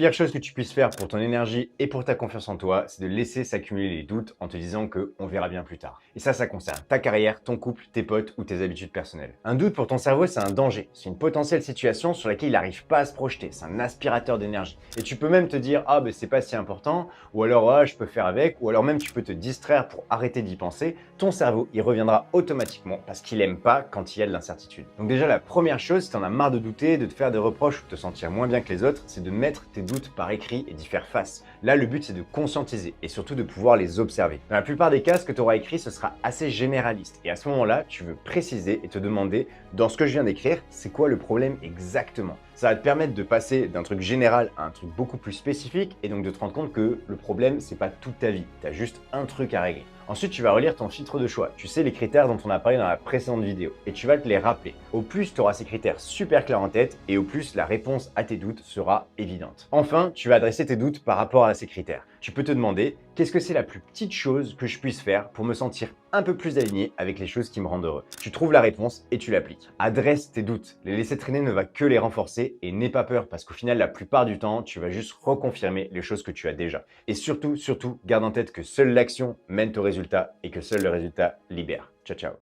pire chose que tu puisses faire pour ton énergie et pour ta confiance en toi, c'est de laisser s'accumuler les doutes en te disant que on verra bien plus tard. Et ça concerne ta carrière, ton couple, tes potes ou tes habitudes personnelles. Un doute pour ton cerveau, c'est un danger. C'est une potentielle situation sur laquelle il n'arrive pas à se projeter. C'est un aspirateur d'énergie. Et tu peux même te dire, ah ben c'est pas si important, ou alors ah, je peux faire avec, ou alors même tu peux te distraire pour arrêter d'y penser. Ton cerveau, il reviendra automatiquement parce qu'il aime pas quand il y a de l'incertitude. Donc déjà, la première chose, si t'en as marre de douter, de te faire des reproches ou de te sentir moins bien que les autres, c'est de mettre tes doutes par écrit et d'y faire face. Là, le but, c'est de conscientiser et surtout de pouvoir les observer. Dans la plupart des cas, ce que tu auras écrit, ce sera assez généraliste. Et à ce moment-là, tu veux préciser et te demander, dans ce que je viens d'écrire, c'est quoi le problème exactement? Ça va te permettre de passer d'un truc général à un truc beaucoup plus spécifique et donc de te rendre compte que le problème, c'est pas toute ta vie. Tu as juste un truc à régler. Ensuite, tu vas relire ton filtre de choix. Tu sais les critères dont on a parlé dans la précédente vidéo et tu vas te les rappeler. Au plus, tu auras ces critères super clairs en tête et au plus, la réponse à tes doutes sera évidente. Enfin, tu vas adresser tes doutes par rapport à ces critères. Tu peux te demander, qu'est-ce que c'est la plus petite chose que je puisse faire pour me sentir un peu plus aligné avec les choses qui me rendent heureux? Tu trouves la réponse et tu l'appliques. Adresse tes doutes. Les laisser traîner ne va que les renforcer et n'aie pas peur parce qu'au final, la plupart du temps, tu vas juste reconfirmer les choses que tu as déjà. Et surtout, garde en tête que seule l'action mène au résultat et que seul le résultat libère. Ciao, ciao.